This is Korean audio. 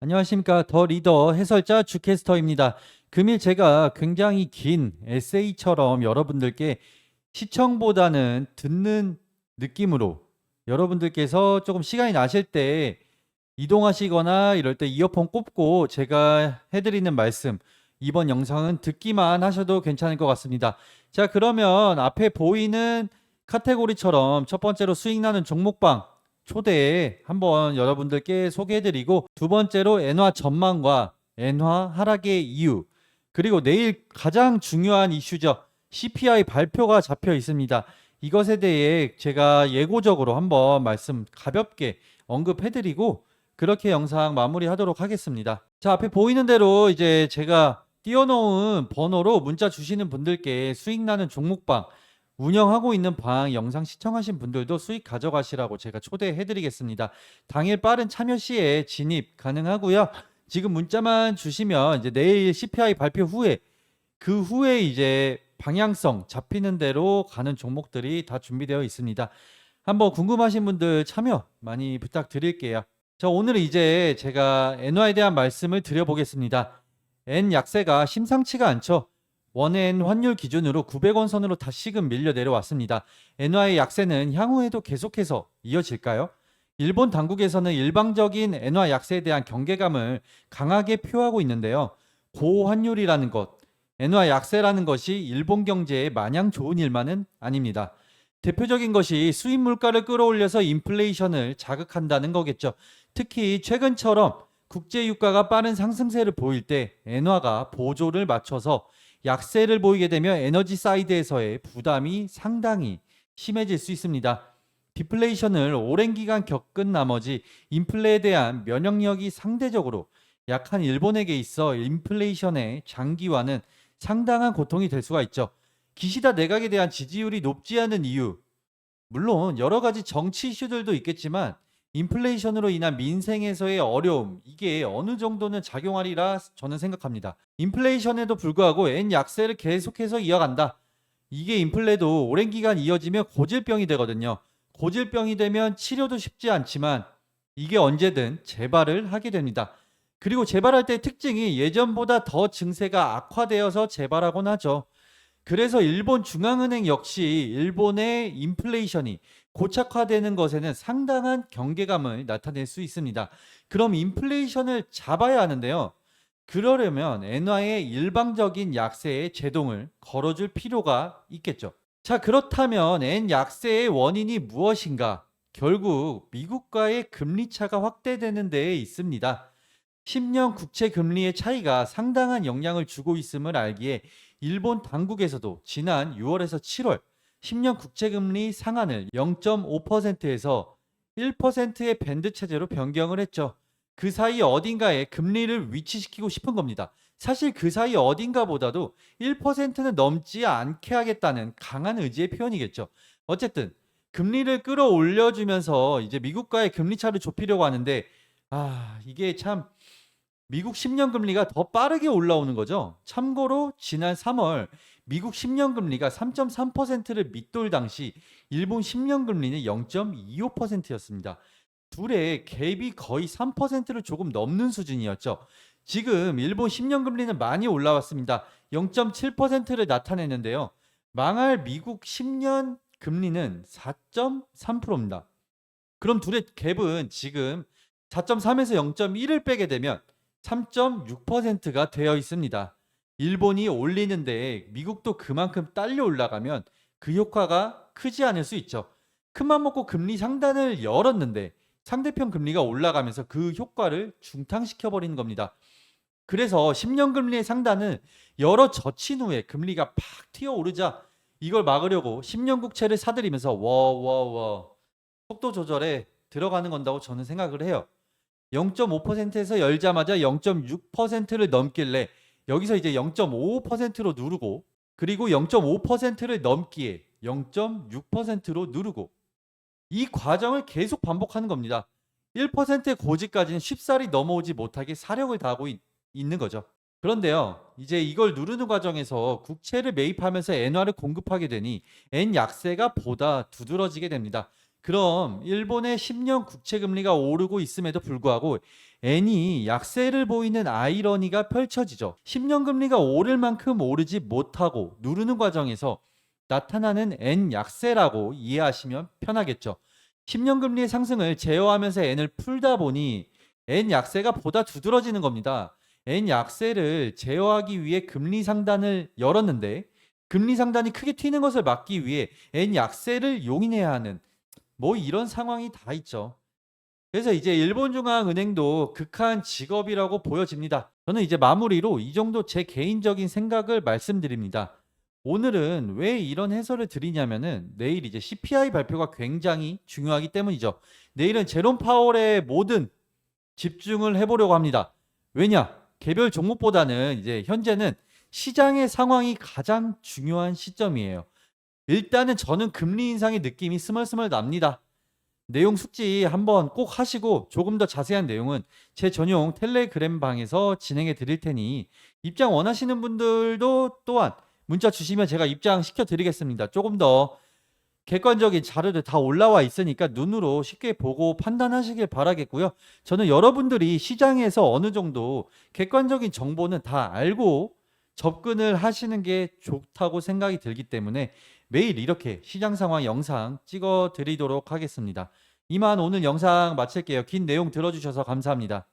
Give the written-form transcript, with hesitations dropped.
안녕하십니까. 더 리더 해설자 주캐스터입니다. 금일 제가 굉장히 긴 에세이처럼 여러분들께 시청보다는 듣는 느낌으로 여러분들께서 조금 시간이 나실 때 이동하시거나 이럴 때 이어폰 꼽고 제가 해드리는 말씀, 이번 영상은 듣기만 하셔도 괜찮을 것 같습니다. 자, 그러면 앞에 보이는 카테고리처럼 첫 번째로 수익 나는 종목방 초대에 한번 여러분들께 소개해드리고, 두 번째로 엔화 전망과 엔화 하락의 이유, 그리고 내일 가장 중요한 이슈죠. CPI 발표가 잡혀 있습니다. 이것에 대해 제가 예고적으로 한번 말씀 가볍게 언급해드리고 그렇게 영상 마무리하도록 하겠습니다. 자, 앞에 보이는 대로 이제 제가 띄워놓은 번호로 문자 주시는 분들께 수익 나는 종목방 운영하고 있는 방 영상 시청하신 분들도 수익 가져가시라고 제가 초대해드리겠습니다. 당일 빠른 참여 시에 진입 가능하고요. 지금 문자만 주시면 이제 내일 CPI 발표 후에 그 후에 이제 방향성 잡히는 대로 가는 종목들이 다 준비되어 있습니다. 한번 궁금하신 분들 참여 많이 부탁드릴게요. 자, 오늘은 이제 제가 엔화에 대한 말씀을 드려보겠습니다. 엔 약세가 심상치가 않죠. 원엔 환율 기준으로 900원 선으로 다시금 밀려 내려왔습니다. 엔화의 약세는 향후에도 계속해서 이어질까요? 일본 당국에서는 일방적인 엔화 약세에 대한 경계감을 강하게 표하고 있는데요. 고환율이라는 것, 엔화 약세라는 것이 일본 경제에 마냥 좋은 일만은 아닙니다. 대표적인 것이 수입 물가를 끌어올려서 인플레이션을 자극한다는 거겠죠. 특히 최근처럼 국제 유가가 빠른 상승세를 보일 때 엔화가 보조를 맞춰서 약세를 보이게 되면 에너지 사이드에서의 부담이 상당히 심해질 수 있습니다. 디플레이션을 오랜 기간 겪은 나머지 인플레에 대한 면역력이 상대적으로 약한 일본에게 있어 인플레이션의 장기화는 상당한 고통이 될 수가 있죠. 기시다 내각에 대한 지지율이 높지 않은 이유, 물론 여러 가지 정치 이슈들도 있겠지만 인플레이션으로 인한 민생에서의 어려움, 이게 어느 정도는 작용하리라 저는 생각합니다. 인플레이션에도 불구하고 엔 약세를 계속해서 이어간다. 이게 인플레도 오랜 기간 이어지면 고질병이 되거든요. 고질병이 되면 치료도 쉽지 않지만 이게 언제든 재발을 하게 됩니다. 그리고 재발할 때 특징이 예전보다 더 증세가 악화되어서 재발하곤 하죠. 그래서 일본 중앙은행 역시 일본의 인플레이션이 고착화되는 것에는 상당한 경계감을 나타낼 수 있습니다. 그럼 인플레이션을 잡아야 하는데요. 그러려면 엔화의 일방적인 약세에 제동을 걸어줄 필요가 있겠죠. 자, 그렇다면 엔 약세의 원인이 무엇인가? 결국 미국과의 금리 차가 확대되는 데에 있습니다. 10년 국채 금리의 차이가 상당한 영향을 주고 있음을 알기에 일본 당국에서도 지난 6월에서 7월 10년 국채 금리 상한을 0.5%에서 1%의 밴드 체제로 변경을 했죠. 그 사이 어딘가에 금리를 위치시키고 싶은 겁니다. 사실 그 사이 어딘가보다도 1%는 넘지 않게 하겠다는 강한 의지의 표현이겠죠. 어쨌든 금리를 끌어올려주면서 이제 미국과의 금리 차를 좁히려고 하는데, 이게 참 미국 10년 금리가 더 빠르게 올라오는 거죠. 참고로 지난 3월 미국 10년 금리가 3.3%를 밑돌 당시 일본 10년 금리는 0.25%였습니다. 둘의 갭이 거의 3%를 조금 넘는 수준이었죠. 지금 일본 10년 금리는 많이 올라왔습니다. 0.7%를 나타내는데요. 망할 미국 10년 금리는 4.3%입니다. 그럼 둘의 갭은 지금 4.3에서 0.1을 빼게 되면 3.6%가 되어 있습니다. 일본이 올리는데 미국도 그만큼 딸려 올라가면 그 효과가 크지 않을 수 있죠. 큰맘 먹고 금리 상단을 열었는데 상대편 금리가 올라가면서 그 효과를 중탕시켜 버리는 겁니다. 그래서 10년 금리의 상단은 열어 젖힌 후에 금리가 팍 튀어오르자 이걸 막으려고 10년 국채를 사들이면서 워워워 속도 조절에 들어가는 건다고 저는 생각을 해요. 0.5%에서 열자마자 0.6%를 넘길래 여기서 이제 0.5%로 누르고, 그리고 0.5%를 넘기에 0.6%로 누르고, 이 과정을 계속 반복하는 겁니다. 1%의 고지까지는 쉽사리 넘어오지 못하게 사력을 다하고 있는 거죠. 그런데요, 이제 이걸 누르는 과정에서 국채를 매입하면서 엔화를 공급하게 되니 엔 약세가 보다 두드러지게 됩니다. 그럼 일본의 10년 국채 금리가 오르고 있음에도 불구하고 엔이 약세를 보이는 아이러니가 펼쳐지죠. 10년 금리가 오를 만큼 오르지 못하고 누르는 과정에서 나타나는 엔 약세라고 이해하시면 편하겠죠. 10년 금리의 상승을 제어하면서 엔을 풀다 보니 엔 약세가 보다 두드러지는 겁니다. 엔 약세를 제어하기 위해 금리 상단을 열었는데 금리 상단이 크게 튀는 것을 막기 위해 엔 약세를 용인해야 하는 뭐 이런 상황이 다 있죠. 그래서 이제 일본중앙은행도 극한 직업이라고 보여집니다. 저는 이제 마무리로 이 정도 제 개인적인 생각을 말씀드립니다. 오늘은 왜 이런 해설을 드리냐면은 내일 이제 CPI 발표가 굉장히 중요하기 때문이죠. 내일은 제롬 파월의 모든 집중을 해보려고 합니다. 왜냐? 개별 종목보다는 이제 현재는 시장의 상황이 가장 중요한 시점이에요. 일단은 저는 금리 인상의 느낌이 스멀스멀 납니다. 내용 숙지 한번 꼭 하시고 조금 더 자세한 내용은 제 전용 텔레그램 방에서 진행해 드릴 테니 입장 원하시는 분들도 또한 문자 주시면 제가 입장 시켜 드리겠습니다. 조금 더 객관적인 자료들 다 올라와 있으니까 눈으로 쉽게 보고 판단하시길 바라겠고요. 저는 여러분들이 시장에서 어느 정도 객관적인 정보는 다 알고 접근을 하시는 게 좋다고 생각이 들기 때문에 매일 이렇게 시장 상황 영상 찍어 드리도록 하겠습니다. 이만 오늘 영상 마칠게요. 긴 내용 들어주셔서 감사합니다.